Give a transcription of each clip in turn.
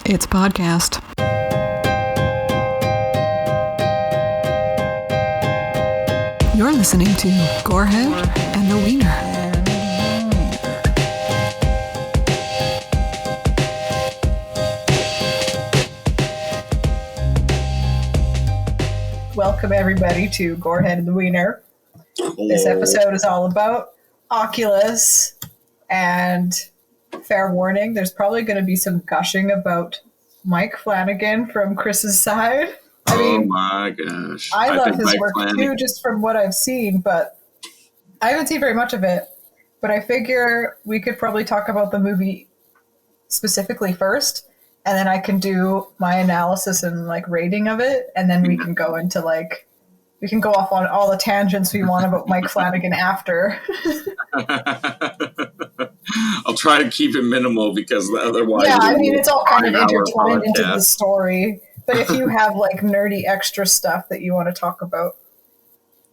It's a podcast. You're listening to Gorehead and The Wiener. Welcome everybody to Gorehead and The Wiener. This episode is all about Oculus, and fair warning, there's probably going to be some gushing about Mike Flannagan from Chris's side. I mean, my gosh. I love his work too, just from what I've seen, but I haven't seen very much of it. But I figure we could probably talk about the movie specifically first, and then I can do my analysis and rating of it, and then we can go into we can go off on all the tangents we want about Mike Flannagan after. I'll try to keep it minimal because otherwise... Yeah, I mean, it's all kind of intertwined into the story. But if you have nerdy extra stuff that you want to talk about,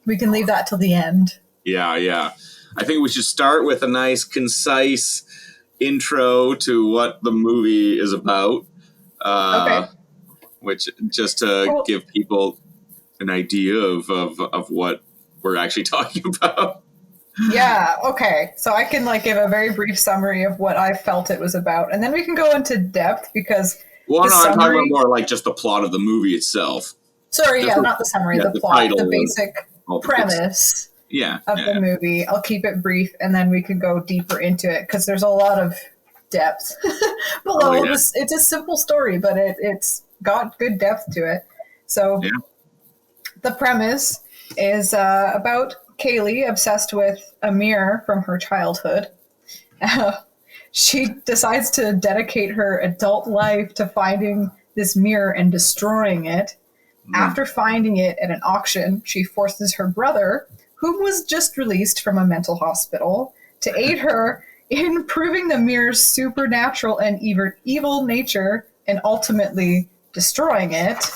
we can leave that till the end. Yeah. I think we should start with a nice, concise intro to what the movie is about. Okay. Which, just to give people an idea of what we're actually talking about. Yeah, okay. So I can give a very brief summary of what I felt it was about, and then we can go into depth because... Well, no, I'm talking about more just the plot of the movie itself. Sorry, not the summary, the plot, the basic premise of the movie. I'll keep it brief, and then we can go deeper into it, because there's a lot of depth below. It's a simple story, but it's got good depth to it. So the premise is about Kaylee, obsessed with a mirror from her childhood. She decides to dedicate her adult life to finding this mirror and destroying it. After finding it at an auction, she forces her brother, whom was just released from a mental hospital, to aid her in proving the mirror's supernatural and evil nature and ultimately destroying it.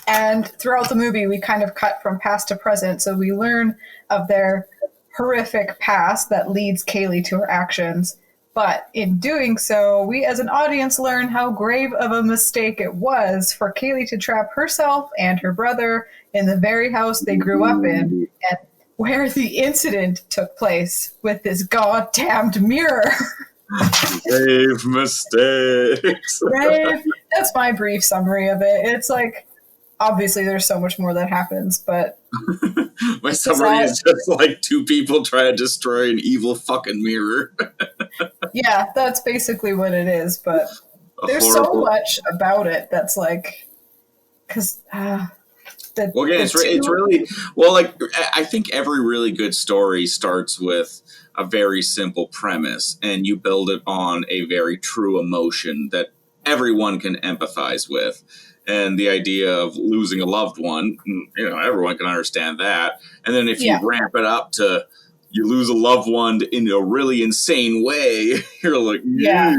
And throughout the movie, we kind of cut from past to present, so we learn of their horrific past that leads Kaylee to her actions. But in doing so, we as an audience learn how grave of a mistake it was for Kaylee to trap herself and her brother in the very house they grew up in, and where the incident took place with this goddamned mirror. Grave mistakes. Right? That's my brief summary of it. It's obviously there's so much more that happens, but... My summary is just two people trying to destroy an evil fucking mirror. Yeah, that's basically what it is, but there's so much about it that's because... it's really... Well, I think every really good story starts with a very simple premise, and you build it on a very true emotion that everyone can empathize with. And the idea of losing a loved one, everyone can understand that. And then if you ramp it up to you lose a loved one in a really insane way, you're like, yeah.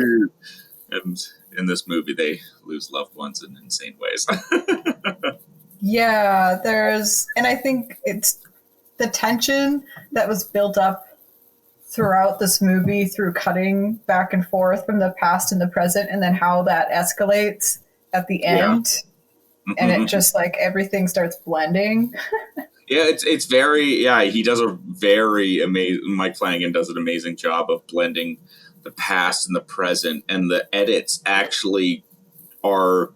And in this movie, they lose loved ones in insane ways. Yeah, and I think it's the tension that was built up throughout this movie through cutting back and forth from the past and the present, and then how that escalates at the end, and it just everything starts blending. Yeah, it's very he does a very amazing. Mike Flannagan does an amazing job of blending the past and the present, and the edits actually are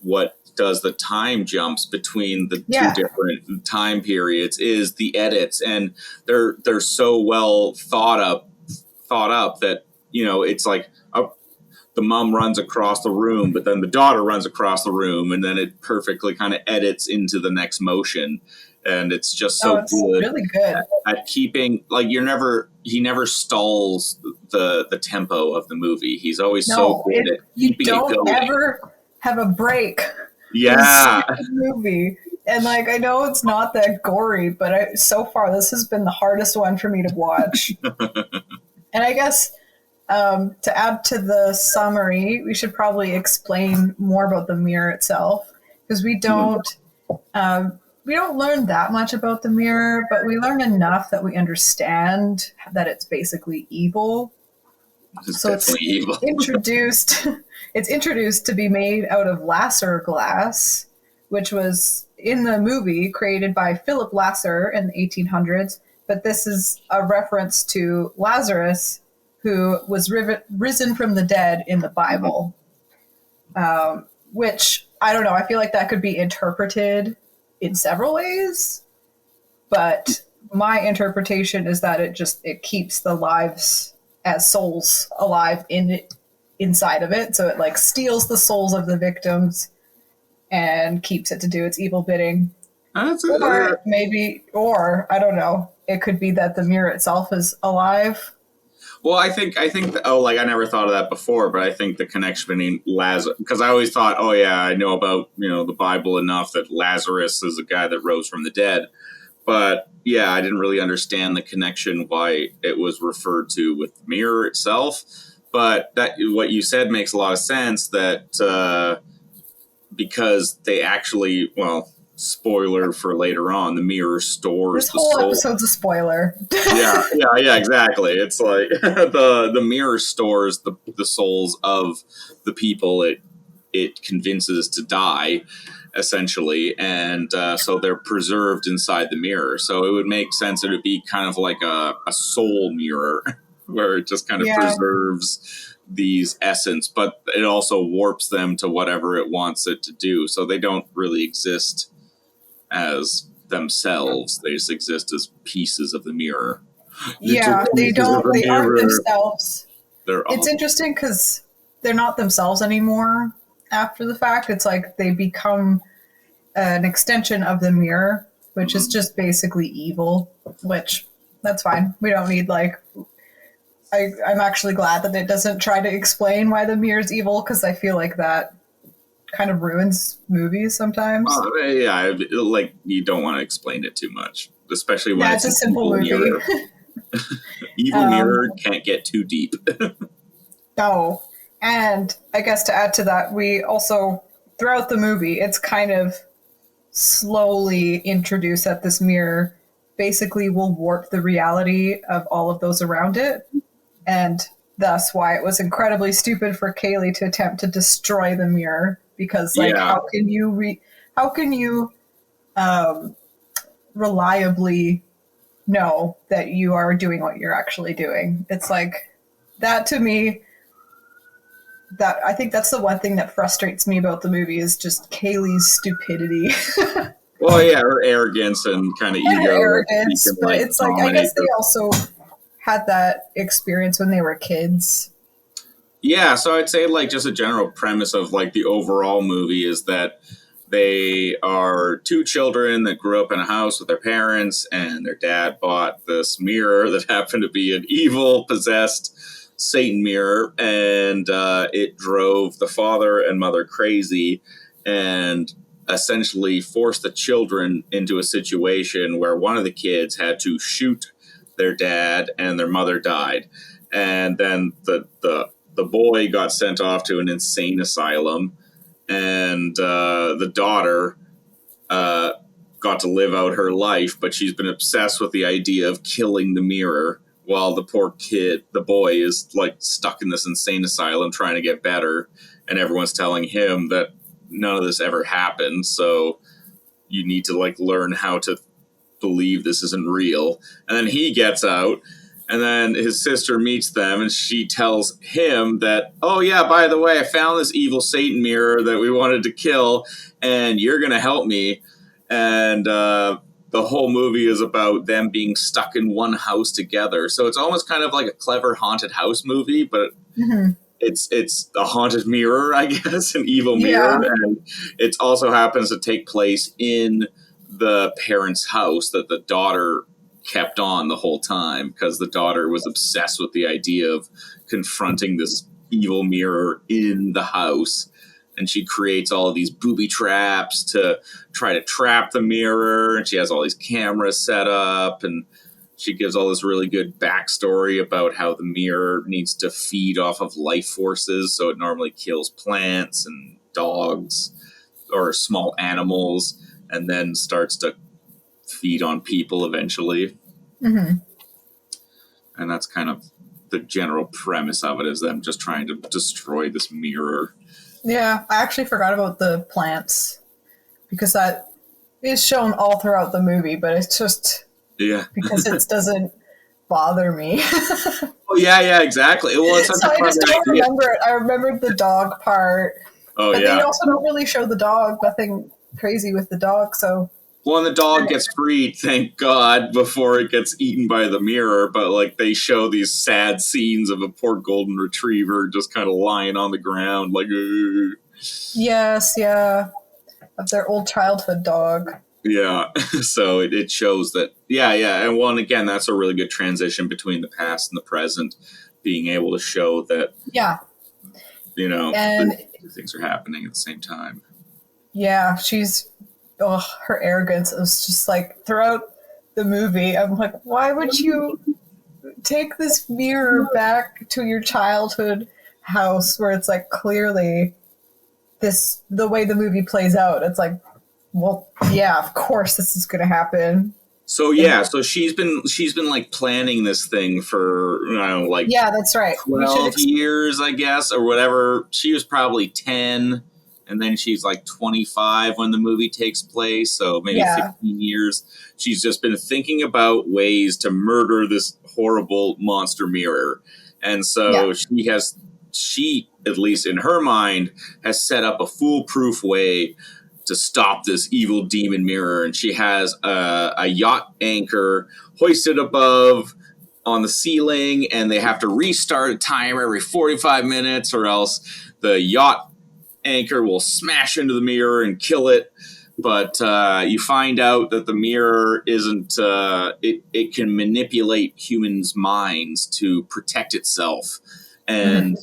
what does the time jumps between the two different time periods is the edits, and they're so well thought up that it's the mom runs across the room, but then the daughter runs across the room, and then it perfectly kind of edits into the next motion. And it's just so good. Really good at keeping he never stalls the tempo of the movie. He's always so good at keeping it going. You don't ever have a break. Yeah. In the movie. And I know it's not that gory, but so far this has been the hardest one for me to watch. And I guess to add to the summary, we should probably explain more about the mirror itself, because we don't learn that much about the mirror, but we learn enough that we understand that it's basically evil. So it's evil. It's introduced to be made out of Lasser glass, which was in the movie created by Philip Lasser in the 1800s. But this is a reference to Lazarus, who was risen from the dead in the Bible. Which, I don't know, I feel like that could be interpreted in several ways. But my interpretation is that it keeps the lives as souls alive inside of it. So it like steals the souls of the victims and keeps it to do its evil bidding. Or I don't know, it could be that the mirror itself is alive. Well, I think I never thought of that before, but I think the connection between Lazarus, because I always thought, oh yeah, I know about, the Bible enough that Lazarus is a guy that rose from the dead. But yeah, I didn't really understand the connection why it was referred to with the mirror itself. But that what you said makes a lot of sense, that because they actually, spoiler for later on, the mirror stores this whole episode's a spoiler. yeah, exactly. It's like the mirror stores the souls of the people it convinces to die, essentially, and so they're preserved inside the mirror. So it would make sense that it would be kind of like a soul mirror, where it just kind of preserves these essence, but it also warps them to whatever it wants it to do. So they don't really exist as themselves. They just exist as pieces of the mirror. They aren't themselves. It's interesting because they're not themselves anymore after the fact. It's like they become an extension of the mirror, which is just basically evil, which that's fine. We don't need I'm actually glad that it doesn't try to explain why the mirror is evil, because I feel like that kind of ruins movies sometimes. You don't want to explain it too much, especially when it's a simple movie. Mirror. Evil mirror can't get too deep. No. And I guess to add to that, we also, throughout the movie, it's kind of slowly introduced that this mirror basically will warp the reality of all of those around it. And thus why it was incredibly stupid for Kaylee to attempt to destroy the mirror. Because, how can you reliably know that you are doing what you're actually doing? It's like, that to me, that I think that's the one thing that frustrates me about the movie is just Kaylee's stupidity. Well, yeah, her arrogance and kind of ego. Arrogance, but it's like, I guess they also had that experience when they were kids. Yeah, so I'd say just a general premise of the overall movie is that they are two children that grew up in a house with their parents, and their dad bought this mirror that happened to be an evil, possessed Satan mirror, and it drove the father and mother crazy and essentially forced the children into a situation where one of the kids had to shoot their dad and their mother died. And then the boy got sent off to an insane asylum, and the daughter got to live out her life, but she's been obsessed with the idea of killing the mirror, while the poor kid, the boy, is stuck in this insane asylum trying to get better, and everyone's telling him that none of this ever happened, so you need to learn how to believe this isn't real. And then he gets out, and then his sister meets them, and she tells him that, oh yeah, by the way, I found this evil Satan mirror that we wanted to kill, and you're going to help me. And the whole movie is about them being stuck in one house together. So it's almost kind of like a clever haunted house movie, but it's a haunted mirror, I guess, an evil mirror. Yeah. And it also happens to take place in the parents' house that the daughter kept on the whole time, because the daughter was obsessed with the idea of confronting this evil mirror in the house. And she creates all of these booby traps to try to trap the mirror. And she has all these cameras set up. And she gives all this really good backstory about how the mirror needs to feed off of life forces. So it normally kills plants and dogs or small animals, and then starts to feed on people eventually. Mm-hmm. And that's kind of the general premise of it is them just trying to destroy this mirror. Yeah, I actually forgot about the plants because that is shown all throughout the movie, but it's just because it doesn't bother me. Oh yeah, exactly. Well, it's such so I just don't remember it. I remembered the dog part. Oh, but they also don't really show the dog. Nothing crazy with the dog, so... Well, and the dog gets freed, thank God, before it gets eaten by the mirror. But, like, they show these sad scenes of a poor golden retriever just kind of lying on the ground, like... Yes, yeah. Of their old childhood dog. Yeah, so it shows that... Yeah, and well, and again, that's a really good transition between the past and the present, being able to show that... Yeah. You know, and things are happening at the same time. Yeah, her arrogance is just like throughout the movie. I'm like, why would you take this mirror back to your childhood house where it's like clearly the way the movie plays out? It's like, well, yeah, of course this is going to happen. So so she's been like planning this thing for that's right, 12 years, I guess, or whatever. She was probably 10, and then she's like 25 when the movie takes place. So maybe 15 years. She's just been thinking about ways to murder this horrible monster mirror, and so she at least in her mind has set up a foolproof way to stop this evil demon mirror, and she has a yacht anchor hoisted above on the ceiling, and they have to restart a timer every 45 minutes or else the yacht anchor will smash into the mirror and kill it. But you find out that the mirror isn't it can manipulate humans' minds to protect itself, and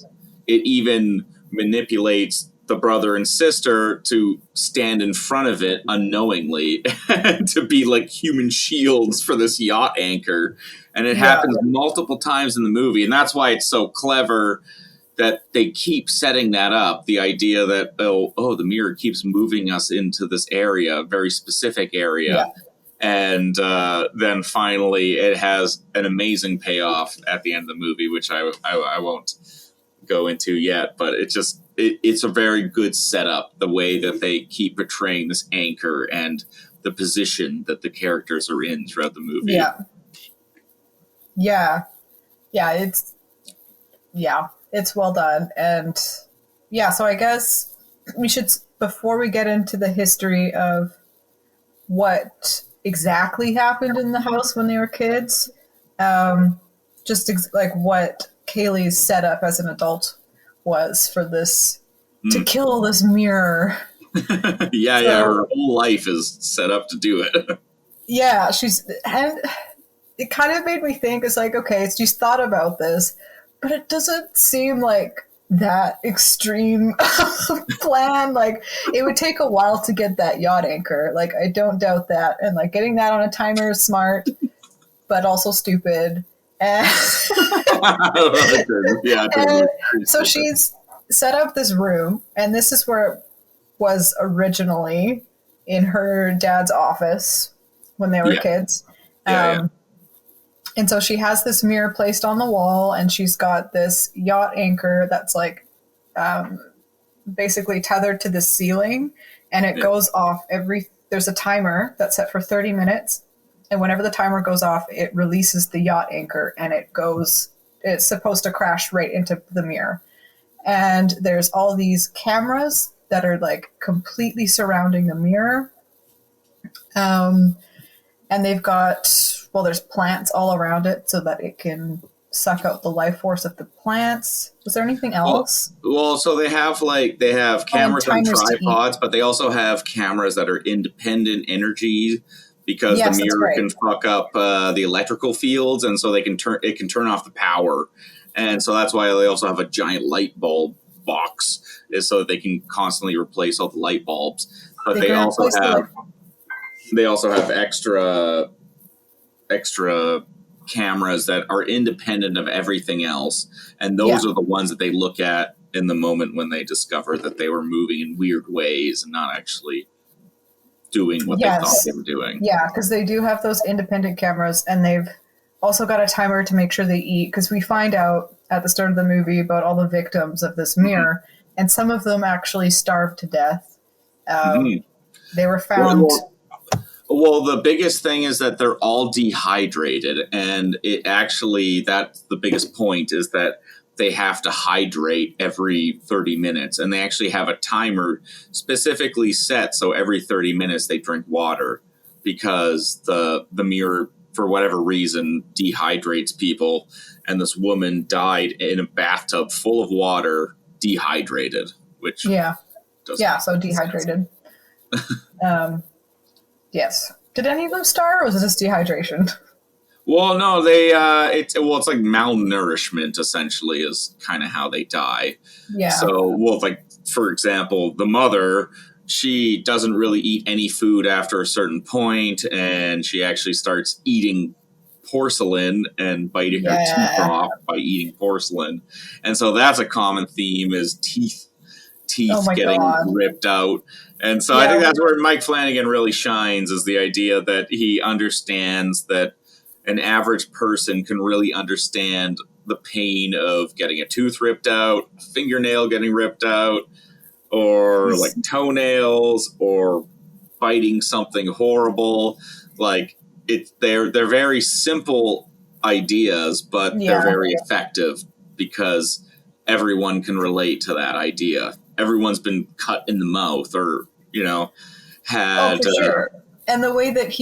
it even manipulates the brother and sister to stand in front of it unknowingly to be like human shields for this yacht anchor. And it happens multiple times in the movie. And that's why it's so clever that they keep setting that up. The idea that, the mirror keeps moving us into this area, a very specific area. Yeah. And then finally it has an amazing payoff at the end of the movie, which I won't go into yet, but it's a very good setup, the way that they keep portraying this anchor and the position that the characters are in throughout the movie. It's well done. And so I guess we should, before we get into the history of what exactly happened in the house when they were kids, like what Kaylee's setup as an adult was for this, to kill this mirror. Her whole life is set up to do it. And it kind of made me think, it's like, okay, she's thought about this, but it doesn't seem like that extreme plan. Like, it would take a while to get that yacht anchor. Like, I don't doubt that. And like getting that on a timer is smart, but also stupid. And so she's set up this room, and this is where it was originally, in her dad's office when they were kids. And so she has this mirror placed on the wall, and she's got this yacht anchor that's like basically tethered to the ceiling, and it goes off there's a timer that's set for 30 minutes. And whenever the timer goes off, it releases the yacht anchor, and it's supposed to crash right into the mirror. And there's all these cameras that are like completely surrounding the mirror. And they've got, there's plants all around it so that it can suck out the life force of the plants. Was there anything else? So they have cameras on tripods, but they also have cameras that are independent energy, because the mirror can fuck up the electrical fields, and so it can turn off the power. And so that's why they also have a giant light bulb box, is so that they can constantly replace all the light bulbs. But they also have extra cameras that are independent of everything else, and those are the ones that they look at in the moment when they discover that they were moving in weird ways and not actually doing what they thought they were doing. Yeah, because they do have those independent cameras, and they've also got a timer to make sure they eat, because we find out at the start of the movie about all the victims of this mirror, and some of them actually starved to death. They were found... Well, the biggest thing is that they're all dehydrated, and that's the biggest point, is that they have to hydrate every 30 minutes, and they actually have a timer specifically set so every 30 minutes they drink water, because the mirror, for whatever reason, dehydrates people, and this woman died in a bathtub full of water, dehydrated, which so dehydrated. Yes. Did any of them starve, or was it just dehydration? Well, no, it's like malnourishment, essentially, is kind of how they die. Yeah. So, for example, the mother, she doesn't really eat any food after a certain point, and she actually starts eating porcelain and biting her teeth off by eating porcelain. And so that's a common theme, is teeth getting ripped out. And so I think that's where Mike Flannagan really shines, is the idea that he understands that an average person can really understand the pain of getting a tooth ripped out, a fingernail getting ripped out, or like toenails, or biting something horrible. Like, they're very simple ideas, but they're very effective, because everyone can relate to that idea. Everyone's been cut in the mouth, or, had... for sure. And the way that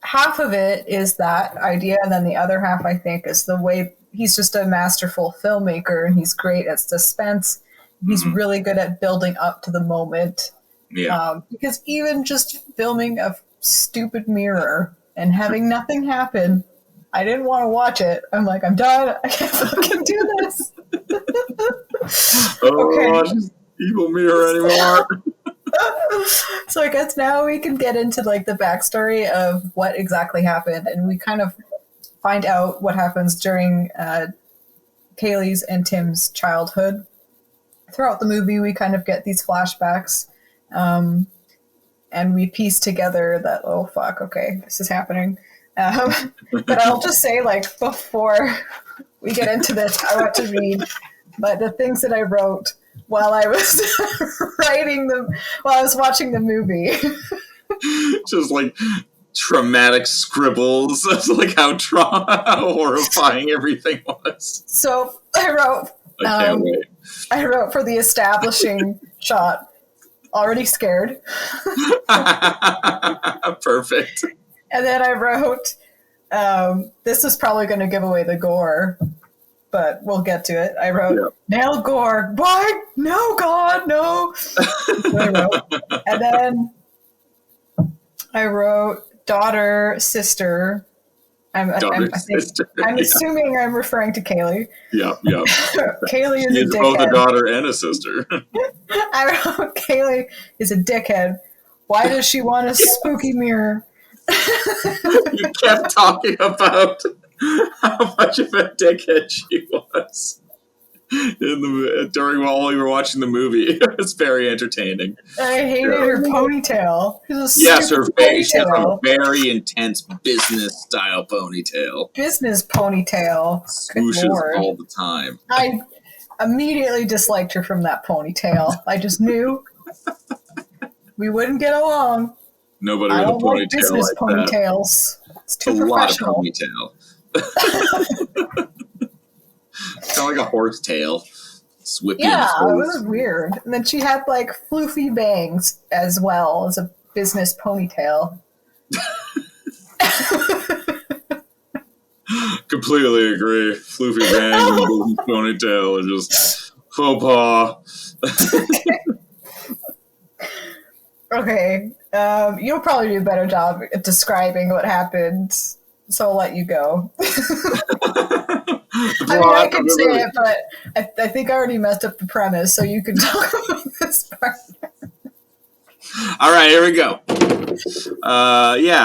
half of it is that idea, and then the other half, I think, is the way he's just a masterful filmmaker, and he's great at suspense. He's really good at building up to the moment. Yeah. Because even just filming a stupid mirror and having nothing happen, I didn't want to watch it. I'm like, I'm done. I can't fucking do this. Evil mirror anymore. So I guess now we can get into like the backstory of what exactly happened, and we kind of find out what happens during Kaylee's and Tim's childhood. Throughout the movie, we kind of get these flashbacks, and we piece together that, oh fuck, okay, this is happening. But I'll just say, like, before we get into this, I want to read the things that I wrote while I was while I was watching the movie. Just like traumatic scribbles of like how horrifying everything was. So I wrote, I wrote for the establishing shot, already scared. Perfect. And then I wrote, this is probably going to give away the gore, but we'll get to it. I wrote, nail gore. What? No, God, no. I wrote. And then I wrote daughter, sister. I'm assuming I'm referring to Kaylee. Yeah. Kaylee is she a is dickhead. Both a daughter and a sister. I wrote, Kaylee is a dickhead. Why does she want a spooky mirror? You kept talking about how much of a dickhead she was during while we were watching the movie. It was very entertaining. I hated her ponytail. Yes, her face. She has a very intense business style ponytail. Business ponytail. Swooshes all the time. I immediately disliked her from that ponytail. I just knew we wouldn't get along. Nobody with a ponytail like business ponytails. That. It's too professional. A lot of ponytail. Kind of like a horsetail. Yeah, it was weird. And then she had like floofy bangs as well as a business ponytail. Completely agree. Floofy bangs and business ponytail are just faux pas. Okay. You'll probably do a better job at describing what happened, so I'll let you go. I can say it, but I think I already messed up the premise, so you can talk about this part. All right, here we go.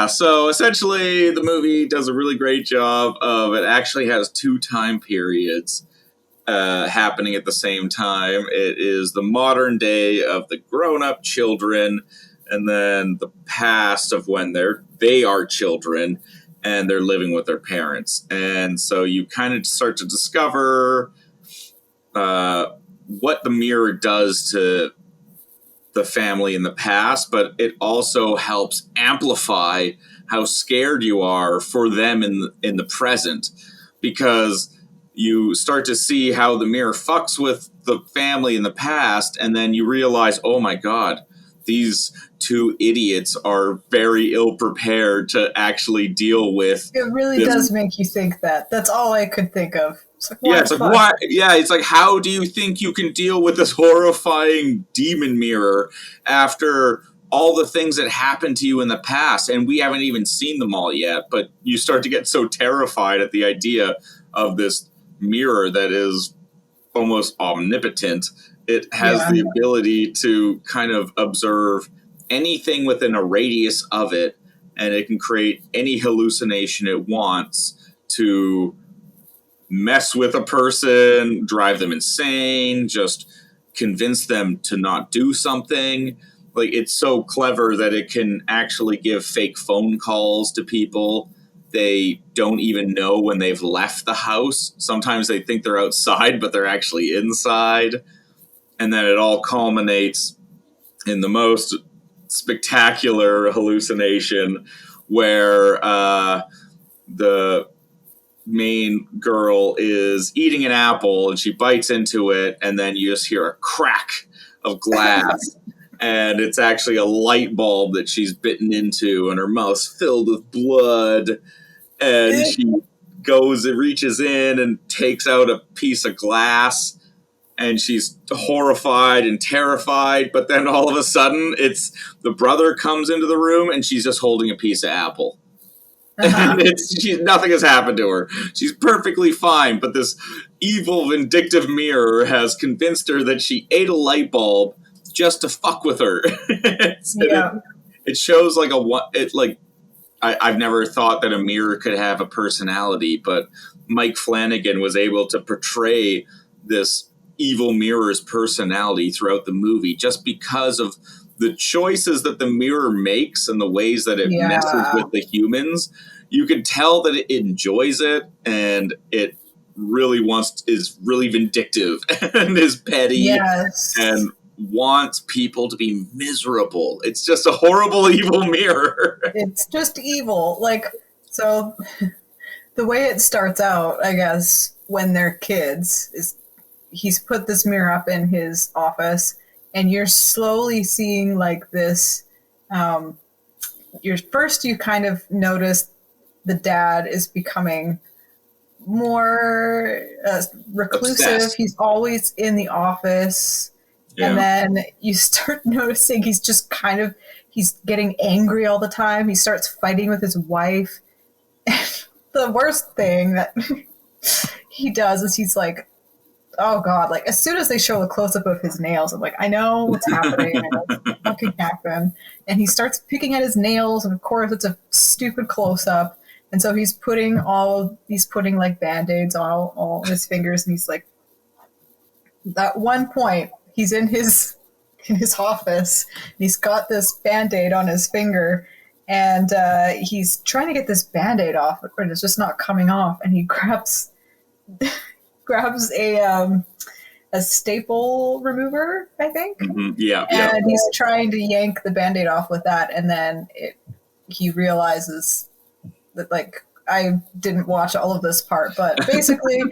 So essentially the movie does a really great job of, it actually has two time periods happening at the same time. It is the modern day of the grown-up children, and then the past of when they are children. and they're living with their parents. And so you kind of start to discover what the mirror does to the family in the past, but it also helps amplify how scared you are for them in the present, because you start to see how the mirror fucks with the family in the past, and then you realize, oh my God, these two idiots are very ill prepared to actually deal with. It really does make you think that. That's all I could think of. It's like, what? Yeah, it's like, how do you think you can deal with this horrifying demon mirror after all the things that happened to you in the past? And we haven't even seen them all yet, but you start to get so terrified at the idea of this mirror that is almost omnipotent. It has the ability to kind of observe anything within a radius of it, and it can create any hallucination it wants to mess with a person, drive them insane, just convince them to not do something. Like, it's so clever that it can actually give fake phone calls to people. They don't even know when they've left the house. Sometimes they think they're outside, but they're actually inside. And then it all culminates in the most spectacular hallucination where the main girl is eating an apple and she bites into it, and then you just hear a crack of glass and it's actually a light bulb that she's bitten into, and her mouth's filled with blood, and she reaches in and takes out a piece of glass, and she's horrified and terrified, but then all of a sudden it's the brother comes into the room and she's just holding a piece of apple. And nothing has happened to her. She's perfectly fine, but this evil, vindictive mirror has convinced her that she ate a light bulb just to fuck with her. It shows I've never thought that a mirror could have a personality, but Mike Flannagan was able to portray this evil mirror's personality throughout the movie just because of the choices that the mirror makes and the ways that it messes with the humans. You can tell that it enjoys it, and it really is really vindictive and is petty and wants people to be miserable. It's just a horrible, evil mirror. It's just evil. So the way it starts out, I guess, when they're kids, is he's put this mirror up in his office, and you're slowly seeing this. You kind of notice the dad is becoming more reclusive. Obsessed. He's always in the office. Yeah. And then you start noticing he's getting angry all the time. He starts fighting with his wife. The worst thing that he does is he's like, oh God, as soon as they show the close-up of his nails, I'm like, I know what's happening. I know what's fucking happen. And he starts picking at his nails, and of course it's a stupid close-up. And so he's putting Band-Aids on all his fingers, and he's like, at one point, he's in his office, and he's got this Band-Aid on his finger, and he's trying to get this Band-Aid off, but it's just not coming off, and he grabs a staple remover, I think. Mm-hmm. Yeah. And he's trying to yank the Band-Aid off with that, and then he realizes that, I didn't watch all of this part, but basically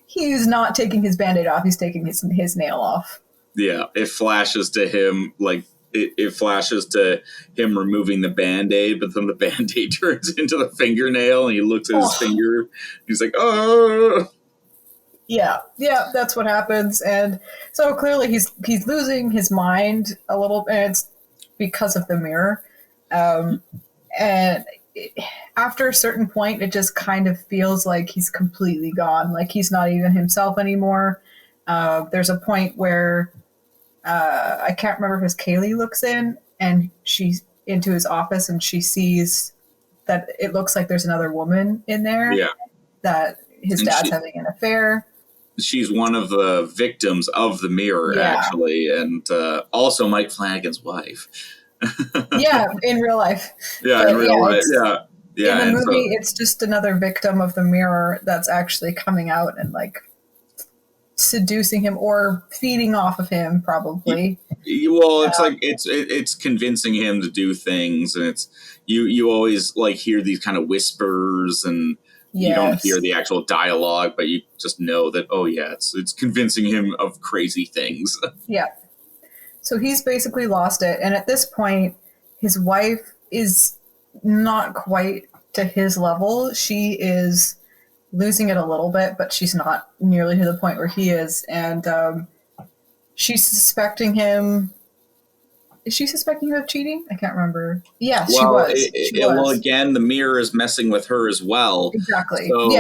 he's not taking his Band-Aid off, he's taking his nail off. Yeah, it flashes to him, it flashes to him removing the Band-Aid, but then the Band-Aid turns into the fingernail, and he looks at his finger, he's like, oh! Yeah, that's what happens, and so clearly he's losing his mind a little, and it's because of the mirror. And after a certain point, it just kind of feels like he's completely gone, like he's not even himself anymore. There's a point where I can't remember if it's Kaylee looks in, and she's into his office, and she sees that it looks like there's another woman in there. Yeah, that his dad's having an affair. She's one of the victims of the mirror, actually, and also Mike Flanagan's wife. Yeah, in real life. Yeah, in real life. Yeah, Yeah, in the movie, it's just another victim of the mirror that's actually coming out and like seducing him or feeding off of him, probably. Well, it's like it's convincing him to do things, and it's you always like hear these kind of whispers, and you don't hear the actual dialogue, but you just know that it's convincing him of crazy things. Yeah. So he's basically lost it, and at this point, his wife is not quite to his level. She is losing it a little bit, but she's not nearly to the point where he is. And she's suspecting him. Is she suspecting him of cheating? I can't remember. Yeah, she was. Well, again, the mirror is messing with her as well. Exactly. So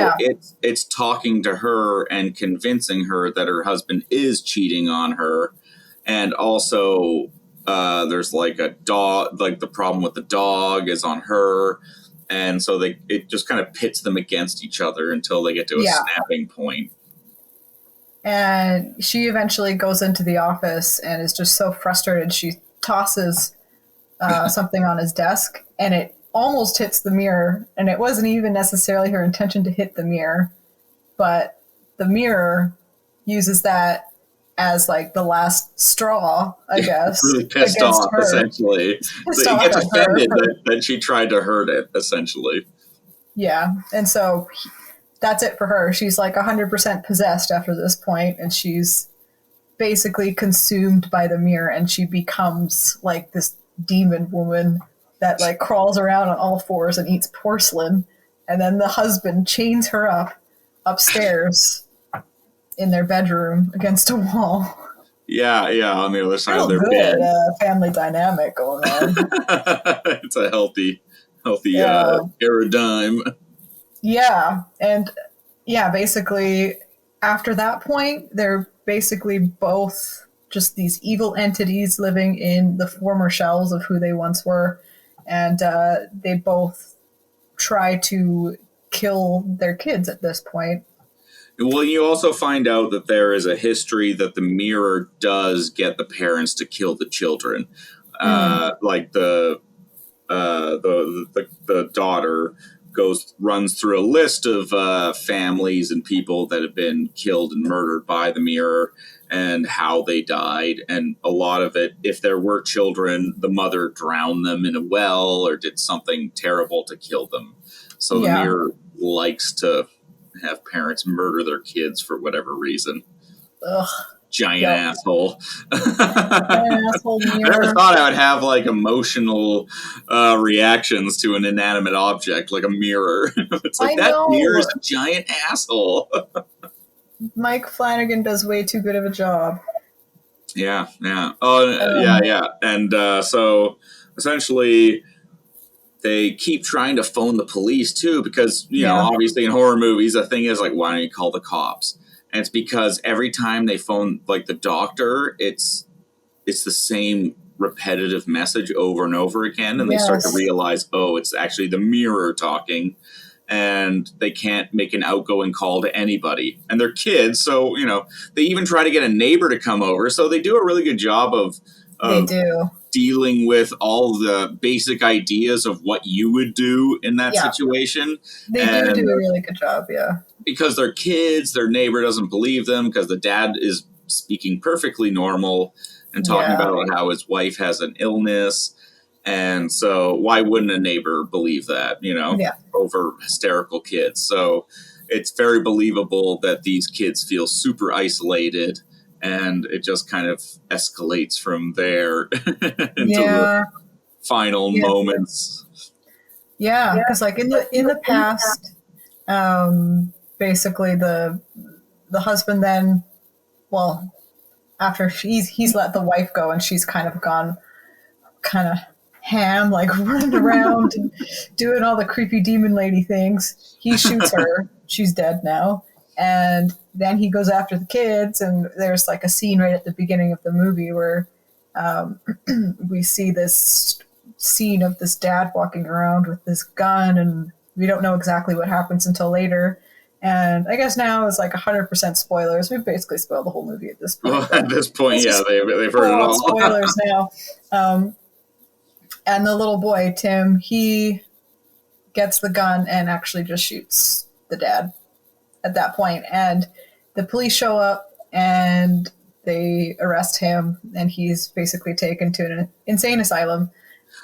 it's talking to her and convincing her that her husband is cheating on her. And also, there's like a dog, like the problem with the dog is on her. And so it just kind of pits them against each other until they get to a snapping point. And she eventually goes into the office and is just so frustrated. She tosses something on his desk, and it almost hits the mirror. And it wasn't even necessarily her intention to hit the mirror, but the mirror uses that as like the last straw, I guess. Really pissed off, her. Essentially. So he gets offended that she tried to hurt it, essentially. Yeah, and so that's it for her. She's like 100% possessed after this point, and she's basically consumed by the mirror, and she becomes like this demon woman that like crawls around on all fours and eats porcelain. And then the husband chains her up upstairs in their bedroom against a wall. Yeah, on the other side of their bed. Family dynamic going on. It's a healthy paradigm. Yeah, and basically after that point, they're basically both just these evil entities living in the former shells of who they once were, and they both try to kill their kids at this point. Well, you also find out that there is a history that the mirror does get the parents to kill the children. Like the daughter runs through a list of families and people that have been killed and murdered by the mirror and how they died. And a lot of it, if there were children, the mother drowned them in a well or did something terrible to kill them. So the mirror likes to have parents murder their kids for whatever reason. Ugh. Giant asshole. I never thought I would have like emotional reactions to an inanimate object like a mirror. It's like that mirror is a giant asshole. Mike Flannagan does way too good of a job. Yeah. Yeah. And so essentially they keep trying to phone the police too, because, you know, obviously in horror movies, the thing is like, why don't you call the cops? And it's because every time they phone like the doctor, it's the same repetitive message over and over again. And they start to realize, it's actually the mirror talking, and they can't make an outgoing call to anybody. And they're kids. So, you know, they even try to get a neighbor to come over. So they do a really good job of dealing with all the basic ideas of what you would do in that situation. They do a really good job, because they're kids, their neighbor doesn't believe them because the dad is speaking perfectly normal and talking about how his wife has an illness. And so why wouldn't a neighbor believe that, you know, over hysterical kids? So it's very believable that these kids feel super isolated, and it just kind of escalates from there into the final moments. Yeah, because like in the past, basically the husband then, well, after he's let the wife go and she's kind of gone kind of ham, like running around and doing all the creepy demon lady things, he shoots her. She's dead now. And then he goes after the kids, and there's like a scene right at the beginning of the movie where we see this scene of this dad walking around with this gun, and we don't know exactly what happens until later. And I guess now is like 100% spoilers. We've basically spoiled the whole movie at this point. Well, at this point, they've heard it all. Spoilers now. And the little boy, Tim, he gets the gun and actually just shoots the dad at that point. And the police show up and they arrest him, and he's basically taken to an insane asylum.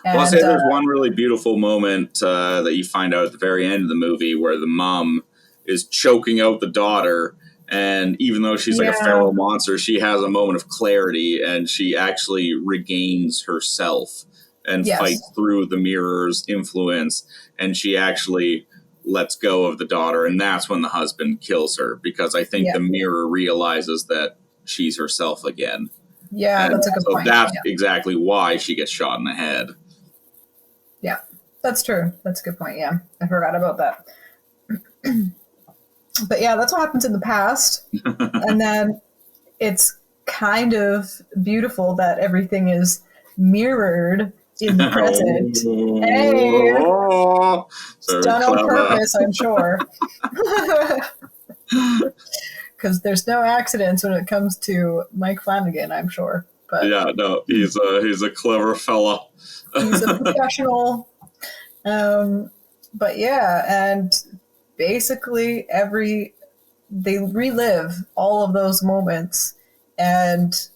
And, I'll say there's one really beautiful moment that you find out at the very end of the movie where the mom is choking out the daughter, and even though she's like a feral monster, she has a moment of clarity, and she actually regains herself and fights through the mirror's influence, and she actually lets go of the daughter, and that's when the husband kills her, because I think the mirror realizes that she's herself again. Yeah, and that's a good point. So that's exactly why she gets shot in the head. Yeah, that's true. That's a good point. Yeah, I forgot about that. But yeah, that's what happens in the past. And then it's kind of beautiful that everything is mirrored in the present. Hey! It's done on purpose, I'm sure. Because there's no accidents when it comes to Mike Flannagan, I'm sure. But yeah, no, he's a clever fella. He's a professional. But yeah, and basically they relive all of those moments, and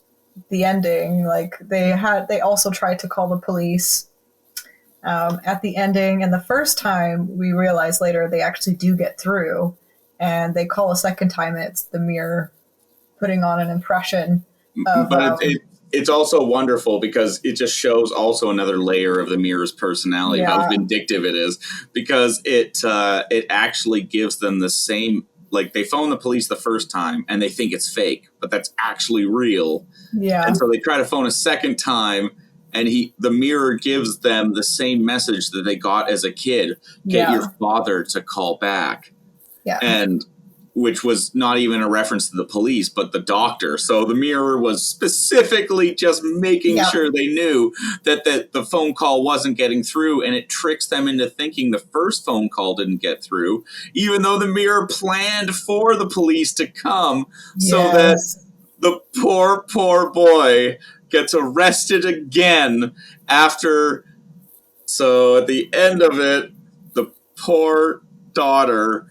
the ending, like they also tried to call the police at the ending, and the first time we realize later they actually do get through, and they call a second time, and it's the mirror putting on an impression of, but it's also wonderful because it just shows also another layer of the mirror's personality, how vindictive it is, because it actually gives them the same, like they phone the police the first time and they think it's fake, but that's actually real. Yeah. And so they try to phone a second time, and the mirror gives them the same message that they got as a kid. Get your father to call back. Yeah. And which was not even a reference to the police, but the doctor. So the mirror was specifically just making sure they knew that the phone call wasn't getting through, and it tricks them into thinking the first phone call didn't get through, even though the mirror planned for the police to come so that the poor boy gets arrested again after. So at the end of it, the poor daughter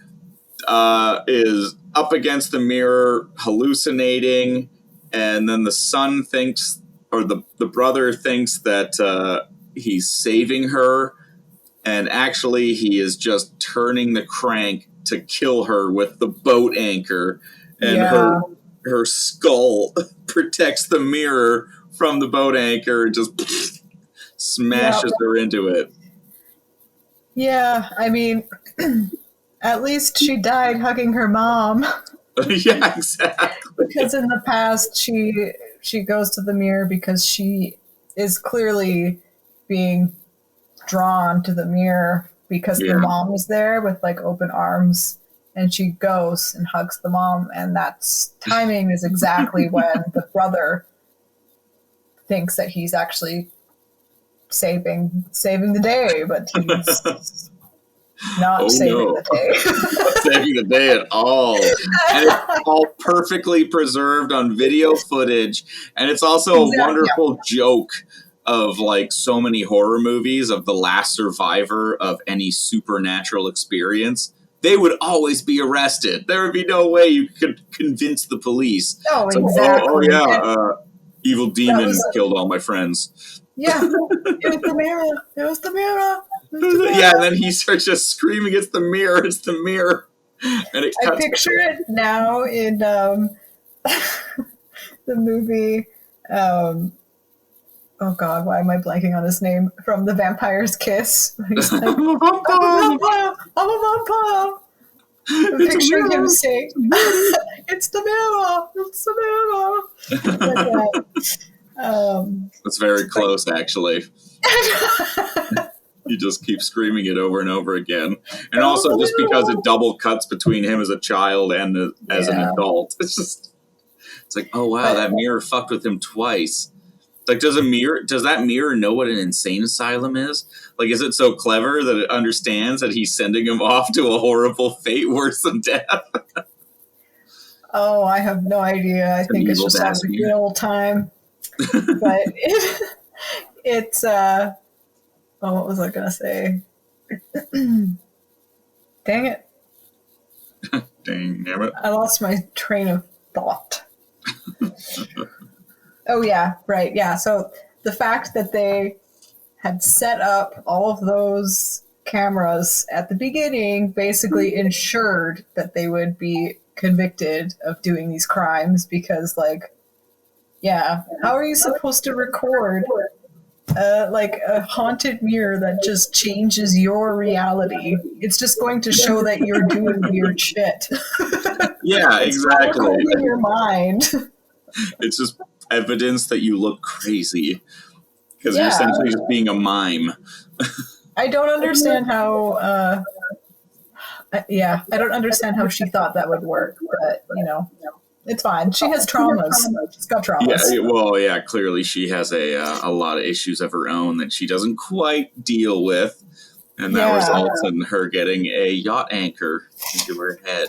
is up against the mirror hallucinating, and then the son thinks, or the brother thinks that he's saving her, and actually he is just turning the crank to kill her with the boat anchor, and her skull protects the mirror from the boat anchor and just smashes her into it. Yeah, I mean, at least she died hugging her mom. Yeah, exactly. Because in the past, she goes to the mirror because she is clearly being drawn to the mirror because the mom is there with like open arms, and she goes and hugs the mom, and that's timing is exactly when the brother thinks that he's actually saving the day, but he's not saving the day. Not saving the day at all. And it's all perfectly preserved on video footage. And it's also a wonderful joke of like so many horror movies of the last survivor of any supernatural experience. They would always be arrested. There would be no way you could convince the police. Oh, exactly. Evil demon killed all my friends. Yeah, it was the mirror. It was the mirror. Yeah, and then he starts just screaming, "It's the mirror! It's the mirror!" And I picture it now in the movie. Oh God, why am I blanking on his name? From The Vampire's Kiss. He's like, I'm a vampire. I'm a vampire. I'm picturing him saying, "It's the mirror. It's the mirror." Like that. That's very close, actually. You just keep screaming it over and over again. And also just because it double cuts between him as a child and as an adult. It's like, oh wow, that mirror fucked with him twice. Like, does that mirror know what an insane asylum is? Like, is it so clever that it understands that he's sending him off to a horrible fate worse than death? Oh, I have no idea. I think it's just having a good old time. But it's what was I gonna say? Dang it. Dang it. I lost my train of thought. Oh, yeah, right. Yeah. So the fact that they had set up all of those cameras at the beginning basically ensured that they would be convicted of doing these crimes because, like, yeah, how are you supposed to record like a haunted mirror that just changes your reality? It's just going to show that you're doing weird shit. Yeah, it's exactly. Not recording your mind. It's just evidence that you look crazy because you're essentially just being a mime. I don't understand how. I don't understand how she thought that would work, but you know, it's fine. She has traumas. She's got traumas. Yeah, well, yeah. Clearly, she has a lot of issues of her own that she doesn't quite deal with, and that results in her getting a yacht anchor into her head.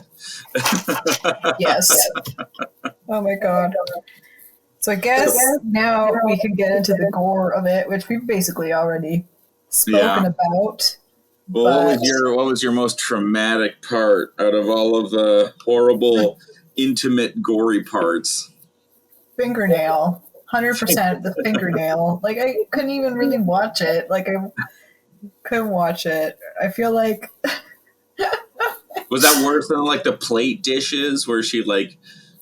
Yes. Oh my god. So I guess now we can get into the gore of it, which we've basically already spoken about. Well, what was your most traumatic part out of all of the horrible, intimate, gory parts? Fingernail. 100% the fingernail. Like, I couldn't even really watch it. Like, I couldn't watch it. I feel like... Was that worse than, like, the plate dishes where she, like,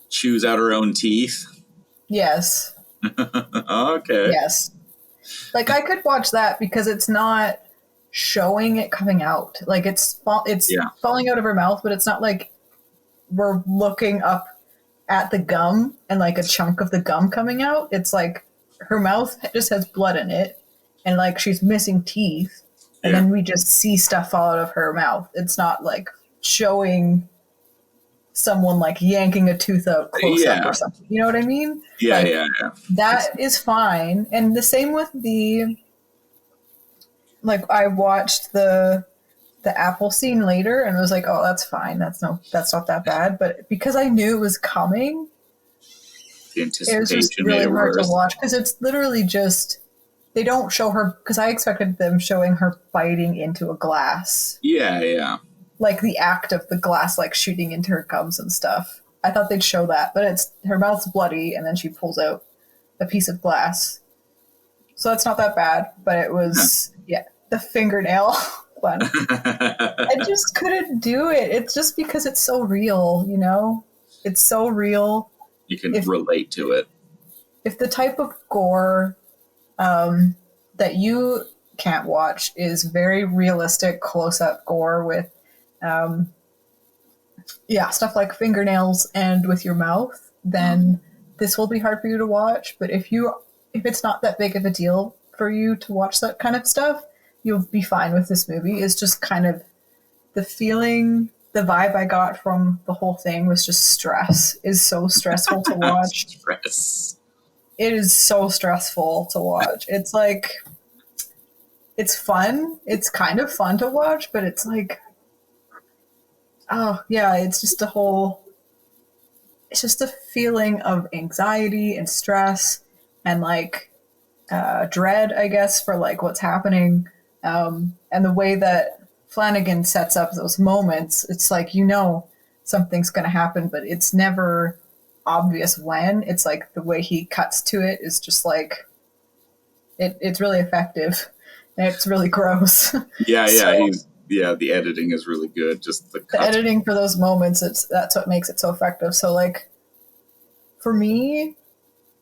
chews out her own teeth? Yes. Okay. Yes. Like, I could watch that because it's not showing it coming out. Like, it's falling out of her mouth, but it's not like we're looking up at the gum and, like, a chunk of the gum coming out. It's like her mouth just has blood in it and, like, she's missing teeth. And then we just see stuff fall out of her mouth. It's not, like, showing someone, like, yanking a tooth out close up or something. You know what I mean? Yeah, like, That is fine. And the same with the... Like, I watched the apple scene later and was like, oh, that's fine. That's not that bad. But because I knew it was coming, the anticipation it was just really hard to watch. Because it's literally just... They don't show her... Because I expected them showing her biting into a glass. Yeah. Like the act of the glass, like, shooting into her gums and stuff. I thought they'd show that, but it's her mouth's bloody, and then she pulls out a piece of glass. So that's not that bad, but it was, the fingernail one. I just couldn't do it. It's just because it's so real, you know? It's so real. You can relate to it. If the type of gore that you can't watch is very realistic, close-up gore with stuff like fingernails and with your mouth, then this will be hard for you to watch. But if it's not that big of a deal for you to watch that kind of stuff, you'll be fine with this movie. It's just kind of the feeling, the vibe I got from the whole thing was just stress. Is so stressful to watch. Stress. It is so stressful to watch. It's like, it's fun. It's kind of fun to watch, but it's like, it's just a feeling of anxiety and stress and, like, dread, I guess, for, like, what's happening. And the way that Flannagan sets up those moments, it's like, you know, something's going to happen, but it's never obvious when. It's like the way he cuts to it is just like, it's really effective. And it's really gross. Yeah, the editing is really good. Just the editing for those moments, that's what makes it so effective. So, like, for me,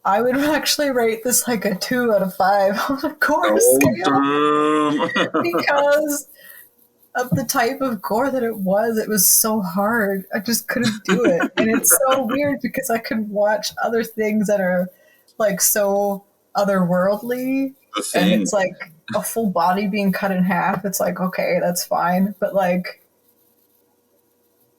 I would actually rate this like a 2 out of 5 on the gore scale. Because of the type of gore that it was so hard. I just couldn't do it. And it's so weird because I could watch other things that are, like, so otherworldly. And it's like a full body being cut in half. It's like, okay, that's fine. But, like,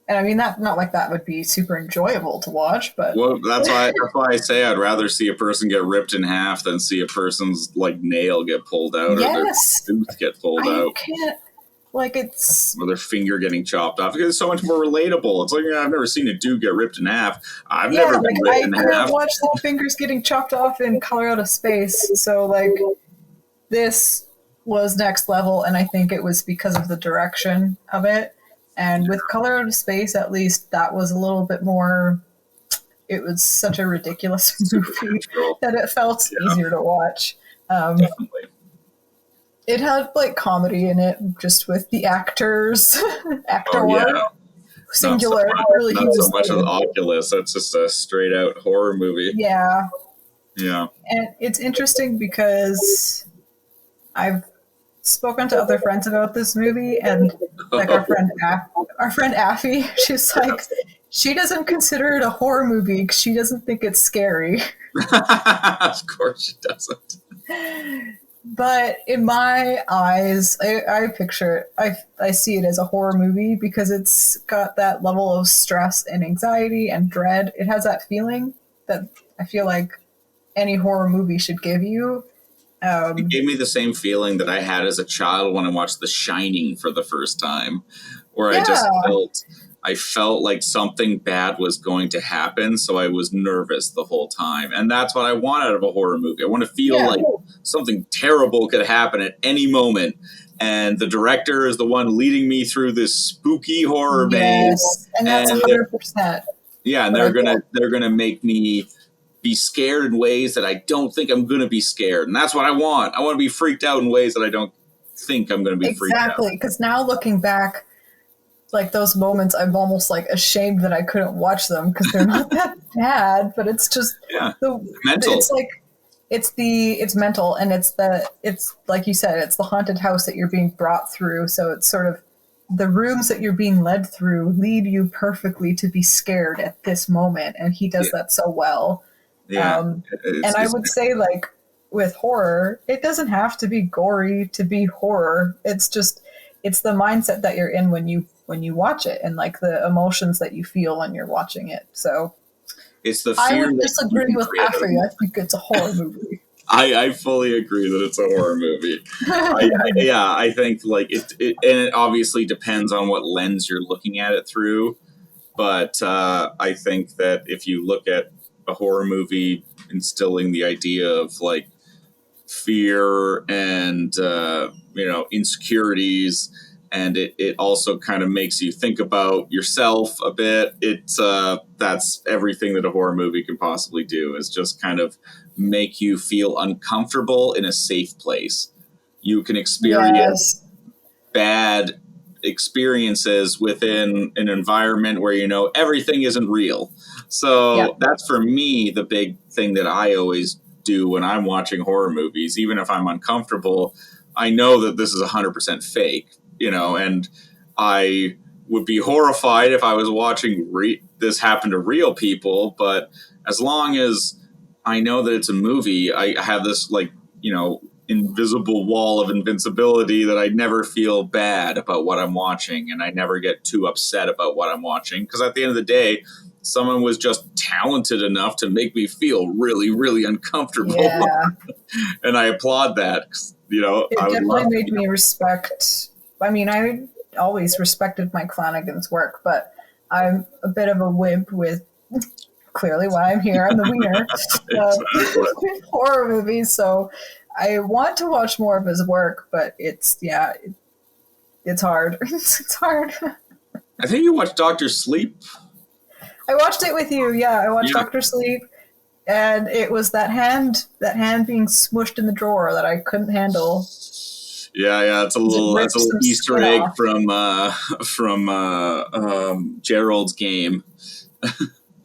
and I mean, not like that would be super enjoyable to watch, but... Well, that's why I say I'd rather see a person get ripped in half than see a person's, like, nail get pulled out or their tooth get pulled out. I can't... Like, it's... Or their finger getting chopped off. Because it's so much more relatable. It's like, I've never seen a dude get ripped in half. I've never been ripped in half. I couldn't watch the fingers getting chopped off in Color Out of Space. So, like, this was next level, and I think it was because of the direction of it. And with Color Out of Space, at least, that was a little bit more. It was such a ridiculous movie that it felt easier to watch. Definitely. It had like comedy in it, just with the actors, singular. Not so much with Oculus. That's just a straight out horror movie. Yeah. Yeah. And it's interesting because I've spoken to other friends about this movie, and like our friend Affy, she's like, she doesn't consider it a horror movie because she doesn't think it's scary. Of course she doesn't. But in my eyes, I picture it, I see it as a horror movie because it's got that level of stress and anxiety and dread. It has that feeling that I feel like any horror movie should give you. It gave me the same feeling that I had as a child when I watched The Shining for the first time, where I felt like something bad was going to happen, so I was nervous the whole time. And that's what I want out of a horror movie. I want to feel like something terrible could happen at any moment. And the director is the one leading me through this spooky horror maze. And that's 100%. Yeah, and they're gonna make me be scared in ways that I don't think I'm gonna be scared. And that's what I want. I want to be freaked out in ways that I don't think I'm gonna be freaked out. Exactly, because now looking back, like those moments, I'm almost like ashamed that I couldn't watch them because they're not that bad. But it's just mental. It's like it's mental, and it's like you said, it's the haunted house that you're being brought through. So it's sort of the rooms that you're being led through lead you perfectly to be scared at this moment, and he does that so well. Yeah, and I would say, like with horror, it doesn't have to be gory to be horror. It's the mindset that you're in when you watch it, and like the emotions that you feel when you're watching it. So it's the fear. I would disagree with Affy. I think it's a horror movie. I fully agree that it's a horror movie. I think like it, and it obviously depends on what lens you're looking at it through. But I think that if you look at a horror movie instilling the idea of like fear and insecurities, and it also kind of makes you think about yourself a bit. That's everything that a horror movie can possibly do, is just kind of make you feel uncomfortable in a safe place. You can experience bad experiences within an environment where everything isn't real. So that's for me the big thing that I always do when I'm watching horror movies. Even if I'm uncomfortable, I know that this is 100% fake. And I would be horrified if I was watching this happen to real people. But as long as I know that it's a movie, I have this invisible wall of invincibility that I never feel bad about what I'm watching, and I never get too upset about what I'm watching. Because at the end of the day, someone was just talented enough to make me feel really, really uncomfortable. Yeah. And I applaud that. It definitely made me respect. I mean, I always respected Mike Flannagan's work, but I'm a bit of a wimp with clearly why I'm here. I'm the wiener. Horror movies, so I want to watch more of his work, but it's hard. It's hard. I think you watched Dr. Sleep. I watched it with you. Yeah, I watched Dr. Sleep, and it was that hand being smushed in the drawer that I couldn't handle. Yeah, it's a little Easter egg from Gerald's Game.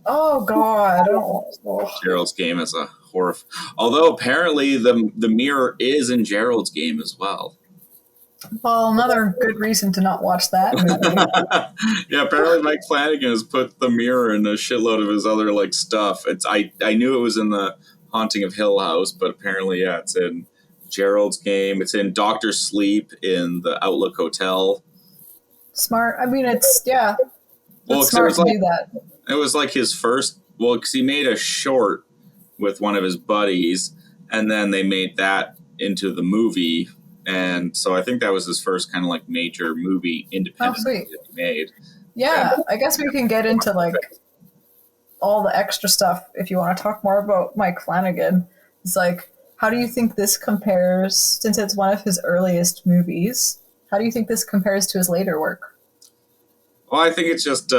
Oh God! Gerald's Game is a horror. Although apparently the mirror is in Gerald's Game as well. Well, another good reason to not watch that movie. Yeah, apparently Mike Flannagan has put the mirror in a shitload of his other stuff. I knew it was in the Haunting of Hill House, but apparently it's in Gerald's Game. It's in Dr. Sleep in the Outlook Hotel. Smart. I mean, it's smart to do that. It was like his first. Well, because he made a short with one of his buddies, and then they made that into the movie. And so I think that was his first kind of major movie independent that he made. Yeah, I guess we can get into all the extra stuff if you want to talk more about Mike Flannagan. It's How do you think this compares, since it's one of his earliest movies, how do you think this compares to his later work? Well, I think it's just,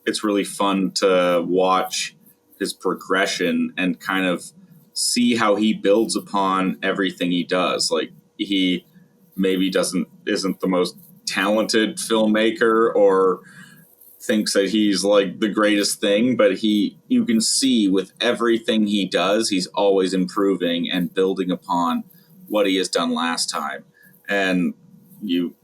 it's really fun to watch his progression and kind of see how he builds upon everything he does. Like, he maybe isn't the most talented filmmaker or thinks that he's like the greatest thing, but you can see with everything he does, he's always improving and building upon what he has done last time. And you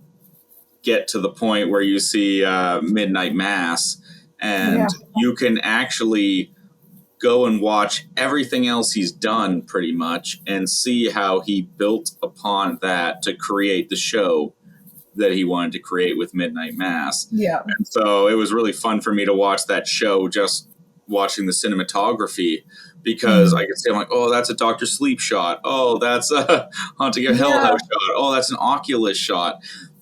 get to the point where you see Midnight Mass, and you can actually go and watch everything else he's done pretty much and see how he built upon that to create the show that he wanted to create with Midnight Mass. Yeah. And so it was really fun for me to watch that show, just watching the cinematography, because I could say, I'm like, oh, that's a Dr. Sleep shot. Oh, that's a Haunting of Hill House shot. Oh, that's an Oculus shot.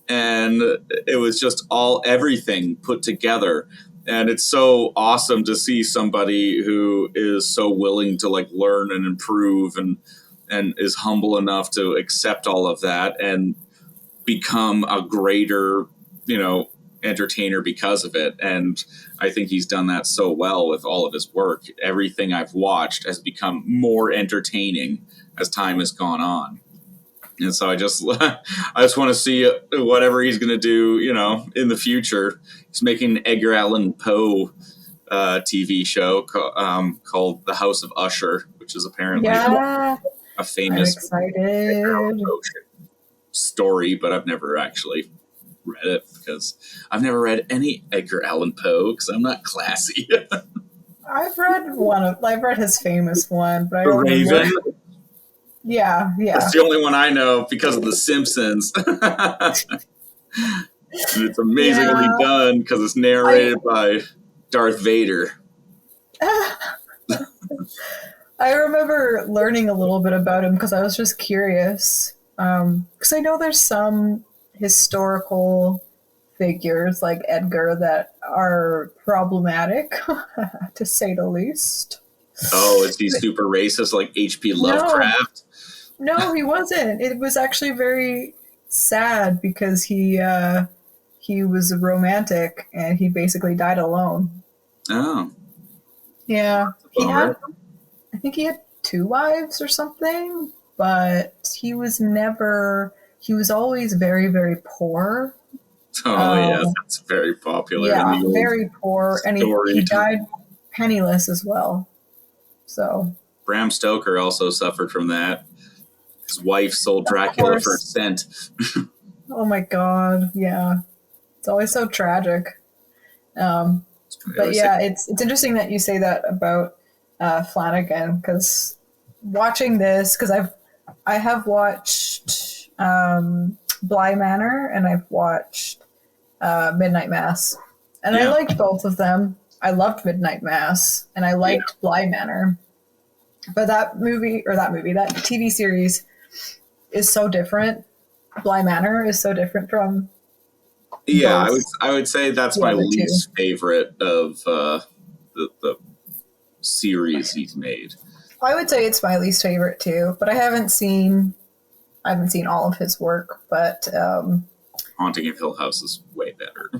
And it was just everything put together. And it's so awesome to see somebody who is so willing to like learn and improve and is humble enough to accept all of that and become a greater, entertainer because of it. And I think he's done that so well with all of his work. Everything I've watched has become more entertaining as time has gone on. And so I just want to see whatever he's going to do, in the future. He's making an Edgar Allan Poe TV show called The House of Usher, which is apparently a famous Edgar Allan Poe story, but I've never actually read it because I've never read any Edgar Allan Poe because I'm not classy. I've read his famous one, but I The don't Raven. remember. Yeah. That's the only one I know because of The Simpsons. And it's amazingly done because it's narrated by Darth Vader. I remember learning a little bit about him because I was just curious. Because I know there's some historical figures like Edgar that are problematic, to say the least. Oh, is he super racist like H.P. Lovecraft? No, he wasn't. It was actually very sad because he was a romantic and he basically died alone. Oh. Yeah. I think he had 2 wives or something, but he was always very, very poor. Oh, that's very popular. Yeah, very poor. And he died penniless as well. So Bram Stoker also suffered from that. His wife sold Dracula for a cent. Oh my God, yeah. It's always so tragic. But yeah, it's interesting that you say that about Flannagan, because watching this, because I have watched Bly Manor and I've watched Midnight Mass, and I liked both of them. I loved Midnight Mass and I liked Bly Manor, but that TV series is so different. Bly Manor is so different from. Yeah, I would say that's my least favorite of the series he's made. I would say it's my least favorite too, but I haven't seen all of his work. But Haunting of Hill House is way better.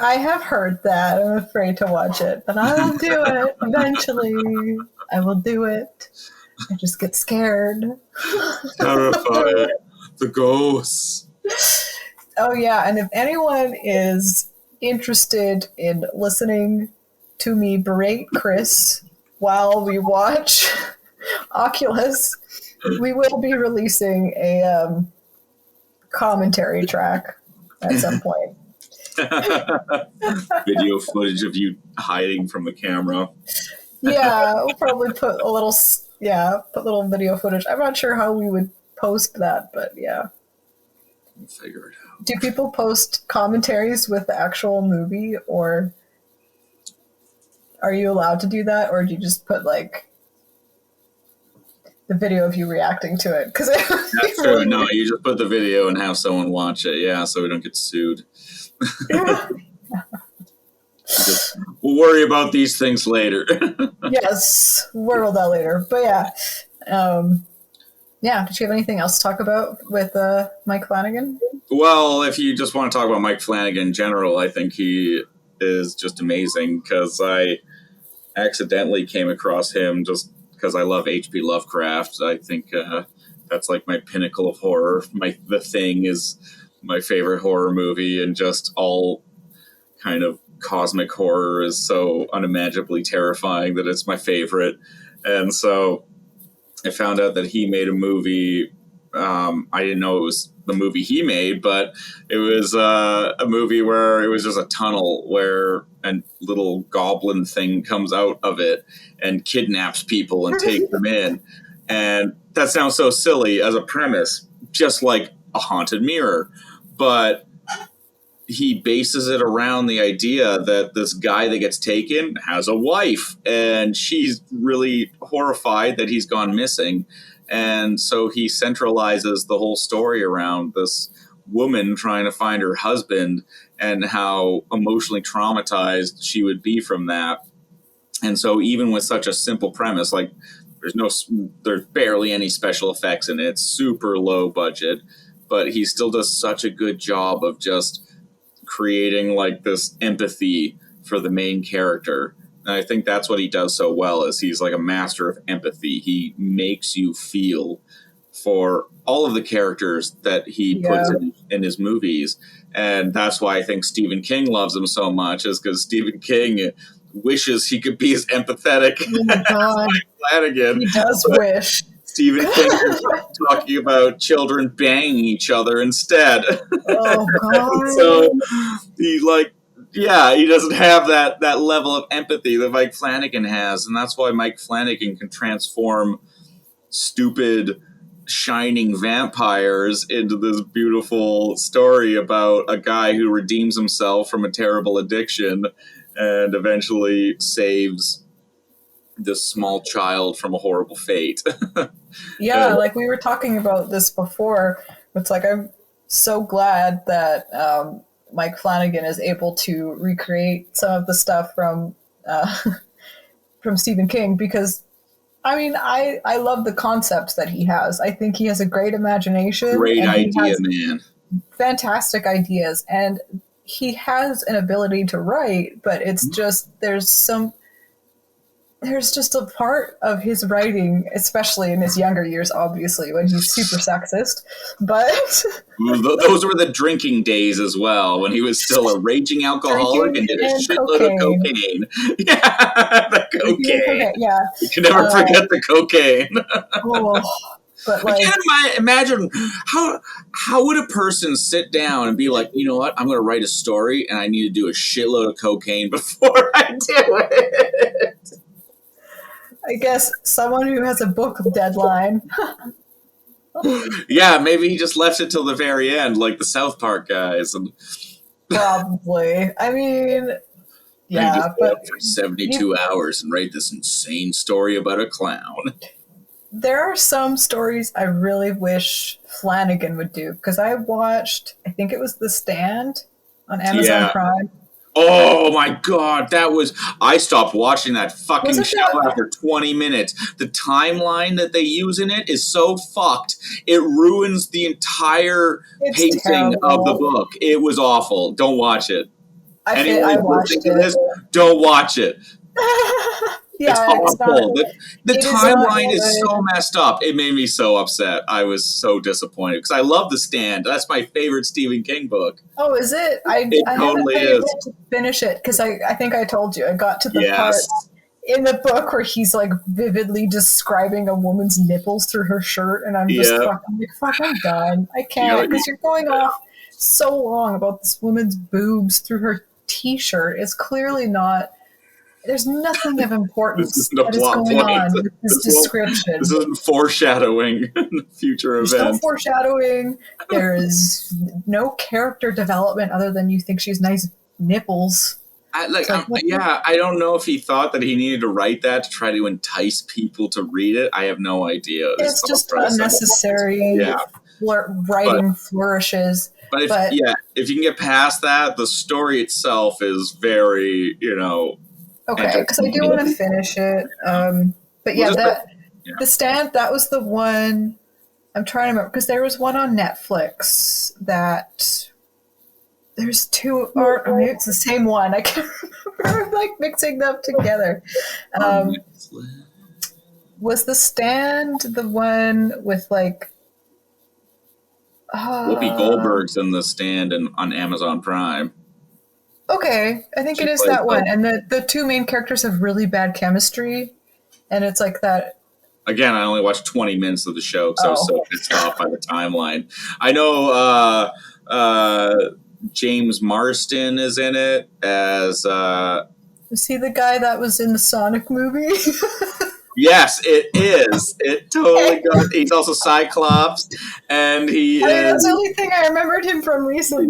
I have heard that. I'm afraid to watch it, but I will do it eventually. I will do it. I just get scared. Terrified. The ghosts. Oh yeah, and if anyone is interested in listening to me berate Chris while we watch Oculus, we will be releasing a commentary track at some point. Video footage of you hiding from the camera. Yeah, we'll probably put little video footage. I'm not sure how we would post that, but yeah. We'll figure it out. Do people post commentaries with the actual movie, or are you allowed to do that, or do you just put like the video of you reacting to it? Because that's true. No, you just put the video and have someone watch it. Yeah, so we don't get sued. we'll worry about these things later. Yes, worry about that later. But yeah. Yeah, did you have anything else to talk about with Mike Flannagan? Well, if you just want to talk about Mike Flannagan in general, I think he is just amazing because I accidentally came across him just because I love H.P. Lovecraft. I think that's like my pinnacle of horror. The Thing is my favorite horror movie, and just all kind of cosmic horror is so unimaginably terrifying that it's my favorite. And so I found out that he made a movie. I didn't know it was the movie he made, but it was a movie where it was just a tunnel where a little goblin thing comes out of it and kidnaps people and takes them in. And that sounds so silly as a premise, just like a haunted mirror. But he bases it around the idea that this guy that gets taken has a wife, and she's really horrified that he's gone missing. And so he centralizes the whole story around this woman trying to find her husband and how emotionally traumatized she would be from that. And so even with such a simple premise, like there's barely any special effects in it, it's super low budget, but he still does such a good job of just creating like this empathy for the main character. And I think that's what he does so well, is he's like a master of empathy. He makes you feel for all of the characters that he puts in his movies. And that's why I think Stephen King loves him so much, is because Stephen King wishes he could be as empathetic as Mike Flannagan. He does wish. Stephen King is talking about children banging each other instead. Oh, God. So he doesn't have that level of empathy that Mike Flannagan has. And that's why Mike Flannagan can transform stupid, shining vampires into this beautiful story about a guy who redeems himself from a terrible addiction and eventually saves this small child from a horrible fate. Yeah, like we were talking about this before. It's like, I'm so glad that Mike Flannagan is able to recreate some of the stuff from Stephen King, because I mean, I love the concepts that he has. I think he has a great imagination. Great idea, man. Fantastic ideas. And he has an ability to write, but it's just, there's just a part of his writing, especially in his younger years, obviously, when he's super sexist. But those were the drinking days as well, when he was still a raging alcoholic and did a shitload of cocaine. Yeah, the cocaine. Yeah, you can never forget the cocaine. But like, I can't imagine how would a person sit down and be like, you know what, I'm going to write a story and I need to do a shitload of cocaine before I do it. I guess someone who has a book deadline. Yeah, maybe he just left it till the very end, like the South Park guys. And probably. I mean, yeah, but for 72 hours and write this insane story about a clown. There are some stories I really wish Flannagan would do, because I watched, I think it was The Stand on Amazon Prime. Oh my God, I stopped watching that fucking show after 20 minutes. The timeline that they use in it is so fucked. It ruins the entire pacing of the book. It was awful. Don't watch it. Anyone listening to this, don't watch it. Yeah, it's awful. The timeline is so messed up. It made me so upset. I was so disappointed because I love The Stand. That's my favorite Stephen King book. Oh, is it? I totally haven't been able to finish it because I think I told you I got to the part in the book where he's like vividly describing a woman's nipples through her shirt, and I'm just I'm done. I can't, because you're going off so long about this woman's boobs through her t-shirt. It's clearly not. There's nothing of importance that is going on with this description. This isn't foreshadowing future events. There's no foreshadowing. There is no character development other than you think she's nice nipples. I don't know if he thought that he needed to write that to try to entice people to read it. I have no idea. It's just unnecessary writing flourishes. But if you can get past that, the story itself is very, okay, because I do want to finish it. But The Stand, that was the one. I'm trying to remember, because there was one on Netflix that there's two, or maybe it's the same one. I can't remember. I'm like mixing them together. Was The Stand the one with like Whoopi Goldberg's in The Stand on Amazon Prime? Okay, I think it is that one. And the two main characters have really bad chemistry, and it's like that. Again, I only watched 20 minutes of the show because I was so pissed off by the timeline. I know James Marsden is in it as... is he the guy that was in the Sonic movie? Yes, it is. It totally goes. He's also Cyclops, and that's the only thing I remembered him from recently.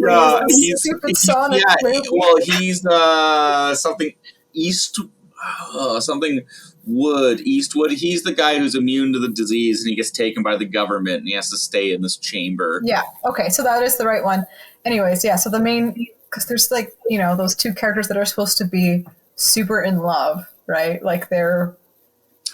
He's stupid Sonic movie. Well, he's something Eastwood. He's the guy who's immune to the disease, and he gets taken by the government, and he has to stay in this chamber. Yeah. Okay, so that is the right one. Anyways, yeah. So the main, because there's like those two characters that are supposed to be super in love, right? Like they're.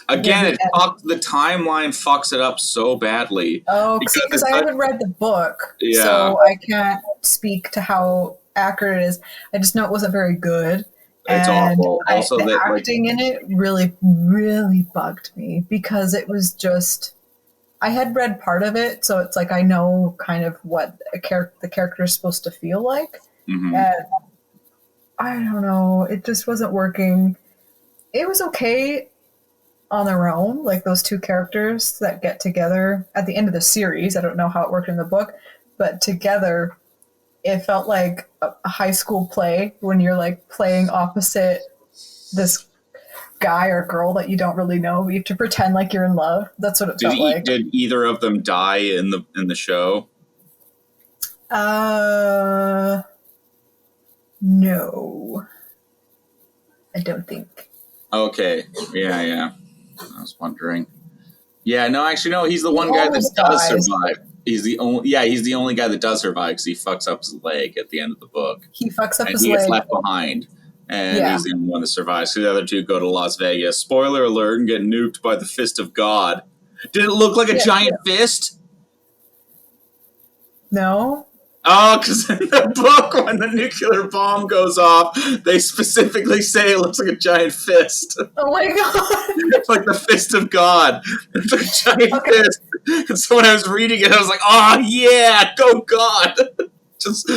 Again, the timeline fucks it up so badly. Oh, because I haven't read the book, so I can't speak to how accurate it is. I just know it wasn't very good. It's awful. Also, the acting in it really, really bugged me because it was just. I had read part of it, so it's like I know kind of what the character is supposed to feel like, and I don't know. It just wasn't working. It was okay on their own, like those two characters that get together at the end of the series. I don't know how it worked in the book, but together it felt like a high school play when you're like playing opposite this guy or girl that you don't really know, but you have to pretend like you're in love. That's what it felt like. Did either of them die in the show? No, I don't think. Okay. Yeah. I was wondering. Yeah, no, actually, no. He's the one guy that does survive. He's the only guy that does survive because he fucks up his leg at the end of the book. He fucks up his leg. And he gets left behind. And he's the only one that survives. So the other two go to Las Vegas. Spoiler alert, and get nuked by the fist of God. Did it look like a giant fist? No. Oh, because in the book, when the nuclear bomb goes off, they specifically say it looks like a giant fist. Oh my god. It's like the fist of God. It's a giant fist. And so when I was reading it, I was like, oh yeah, go God. Just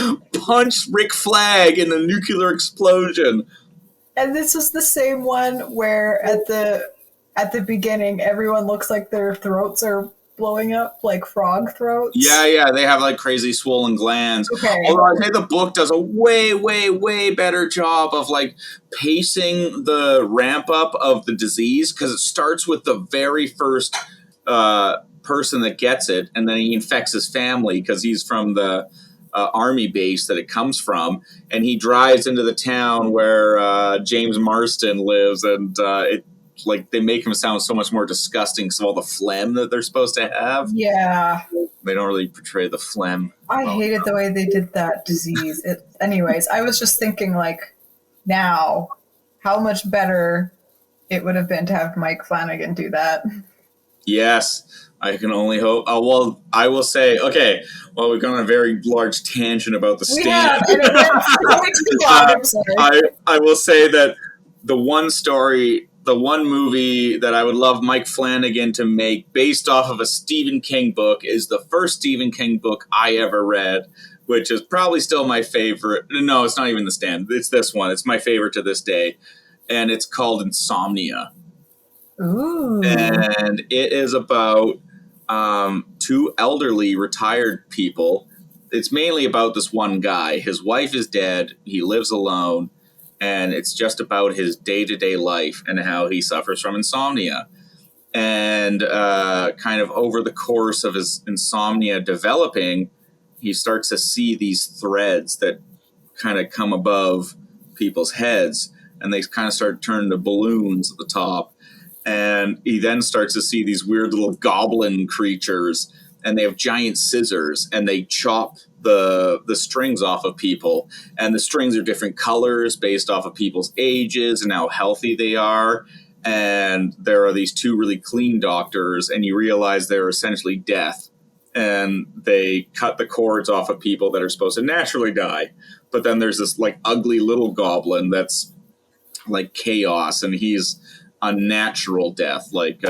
punch Rick Flag in the nuclear explosion. And this is the same one where at the beginning, everyone looks like their throats are blowing up, like frog throats. Yeah, they have like crazy swollen glands. Okay. Although I think the book does a way, way, way better job of like pacing the ramp up of the disease, because it starts with the very first person that gets it, and then he infects his family because he's from the army base that it comes from, and he drives into the town where James Marsden lives, and they make him sound so much more disgusting because of all the phlegm that they're supposed to have. Yeah. They don't really portray the phlegm. I hated the way they did that disease. Anyways, I was just thinking, like, now, how much better it would have been to have Mike Flannagan do that. Yes, I can only hope. Well, I will say, okay, well, we've gone on a very large tangent about the Stand. I will say that the one movie that I would love Mike Flannagan to make based off of a Stephen King book is the first Stephen King book I ever read, which is probably still my favorite. No, it's not even The Stand. It's this one. It's my favorite to this day. And it's called Insomnia. Ooh. And it is about two elderly retired people. It's mainly about this one guy. His wife is dead. He lives alone. And it's just about his day-to-day life and how he suffers from insomnia. And kind of over the course of his insomnia developing, he starts to see these threads that kind of come above people's heads, and they kind of start turning to balloons at the top. And he then starts to see these weird little goblin creatures and they have giant scissors, and they chop the strings off of people, and the strings are different colors based off of people's ages and how healthy they are. And there are these two really clean doctors, and you realize they're essentially death, and they cut the cords off of people that are supposed to naturally die. But then there's this like ugly little goblin that's like chaos, and he's unnatural death, like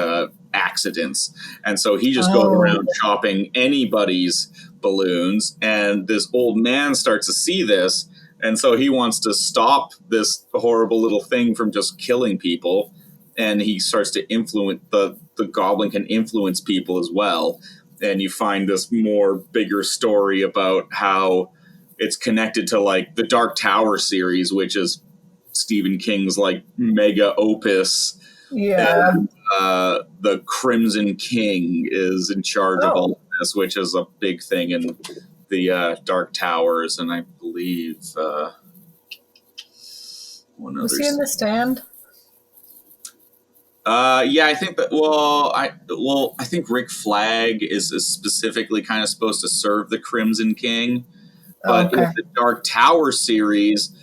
accidents. And so he just goes around chopping anybody's balloons, and this old man starts to see this, and so he wants to stop this horrible little thing from just killing people, and he starts to influence the goblin can influence people as well. And you find this more bigger story about how it's connected to like the Dark Tower series, which is Stephen King's like mega opus. Yeah. And, the Crimson King is in charge of all of this, which is a big thing in the Dark Towers, and I believe was he in The Stand? Yeah, I think that. I think Rick Flag is specifically kind of supposed to serve the Crimson King, but in the Dark Tower series,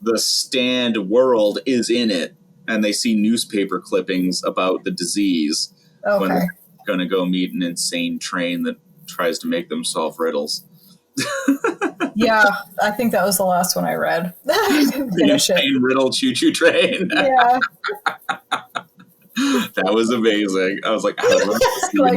the Stand world is in it, and they see newspaper clippings about the disease when they're going to go meet an insane train that tries to make them solve riddles. Yeah, I think that was the last one I read. I didn't finish it. Insane riddle choo-choo train. Yeah. That was amazing. I was like, I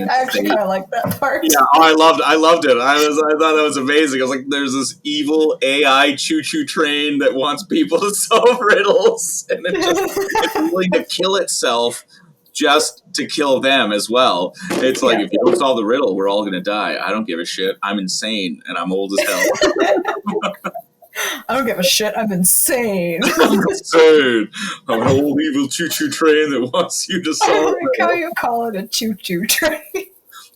actually kind of like that part. Yeah, I loved it. I thought that was amazing. I was like, there's this evil AI choo-choo train that wants people to solve riddles, and it's willing to kill itself just to kill them as well. It's like, if you don't solve the riddle, we're all going to die. I don't give a shit. I'm insane, and I'm old as hell. I don't give a shit. I'm insane. I'm insane. I'm an old evil choo-choo train that wants you to solve. I like how you call it a choo-choo train.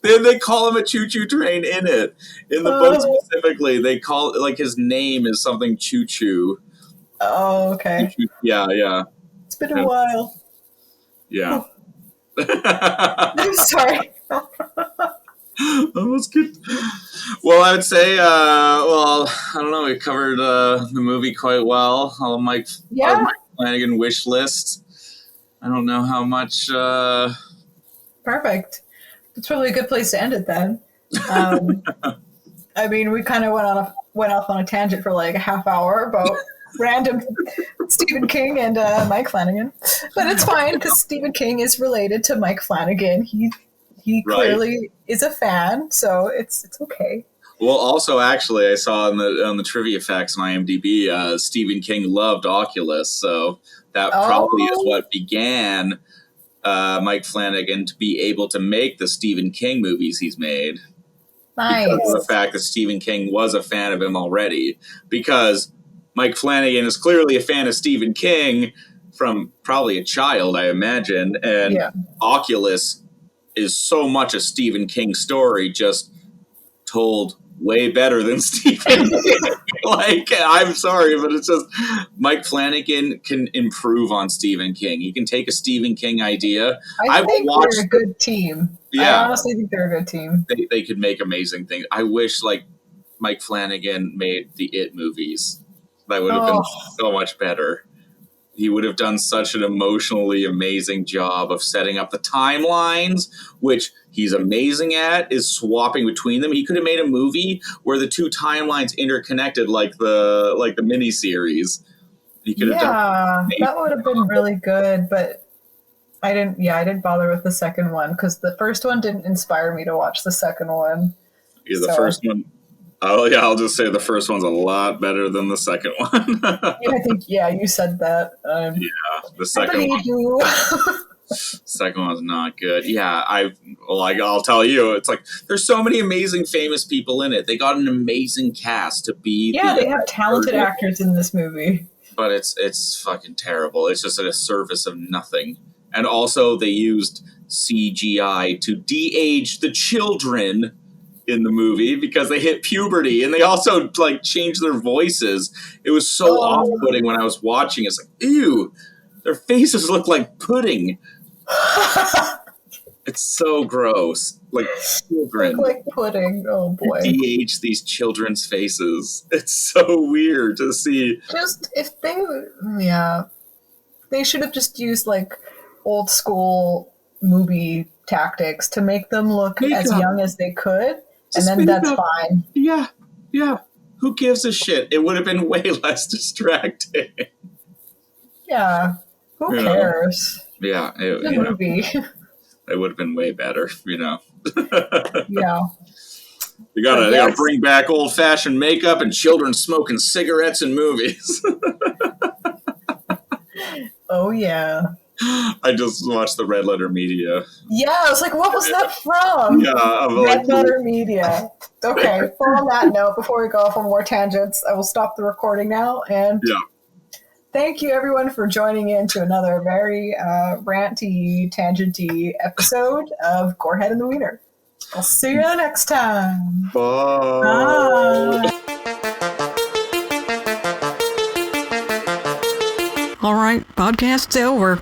They call him a choo-choo train in it. In the book specifically, they call it, like, his name is something choo-choo. Oh, okay. Choo-choo. Yeah. It's been a while. Yeah. I'm sorry. That was good. Well, I would say, I don't know. We covered the movie quite well. Our Mike Flannagan wish list. I don't know how much. Perfect. It's probably a good place to end it then. I mean, we kind of went off on a tangent for like a half hour about random Stephen King and Mike Flannagan, but it's fine because Stephen King is related to Mike Flannagan. He clearly is a fan, so it's okay. Well, also, actually, I saw on the trivia facts on IMDb, Stephen King loved Oculus, so that probably is what began Mike Flannagan to be able to make the Stephen King movies he's made. Nice. Because of the fact that Stephen King was a fan of him already. Because Mike Flannagan is clearly a fan of Stephen King from probably a child, I imagine, and Oculus is so much a Stephen King story, just told way better than Stephen King. Like, I'm sorry, but it's just Mike Flannagan can improve on Stephen King. He can take a Stephen King idea. I think they're a good team. Yeah. I honestly think they're a good team. They could make amazing things. I wish, like, Mike Flannagan made the It movies. That would have been so much better. He would have done such an emotionally amazing job of setting up the timelines, which he's amazing at, is swapping between them. He could have made a movie where the two timelines interconnected like the miniseries. He could have done that would have been really good, but I didn't bother with the second one because the first one didn't inspire me to watch the second one. Yeah, the first one. Oh yeah, I'll just say the first one's a lot better than the second one. I think you said that. The second one. Second one's not good. Yeah, I'll tell you, it's like there's so many amazing famous people in it. They got an amazing cast to be. Yeah, they have talented actors in this movie. But it's fucking terrible. It's just at a surface of nothing. And also they used CGI to de-age the children in the movie because they hit puberty, and they also like changed their voices. It was so off-putting when I was watching. It's like, ew, their faces look like pudding. It's so gross. Like children. Like pudding. Oh boy. DH these children's faces. It's so weird to see. Just if they, they should have just used like old school movie tactics to make them look as young as they could, and then that's fine. Yeah. Who gives a shit? It would have been way less distracting. Yeah. Who cares? Yeah. The movie. It would have been way better, Yeah. They gotta bring back old-fashioned makeup and children smoking cigarettes in movies. Oh, yeah. I just watched the Red Letter Media. Yeah, I was like, what was that from? Yeah, Red Letter Media. Okay, well, on that note, before we go off on more tangents, I will stop the recording now. And thank you, everyone, for joining in to another very ranty, tangenty episode of Gorehead and the Wiener. I'll see you next time. Bye. All right, podcast's over.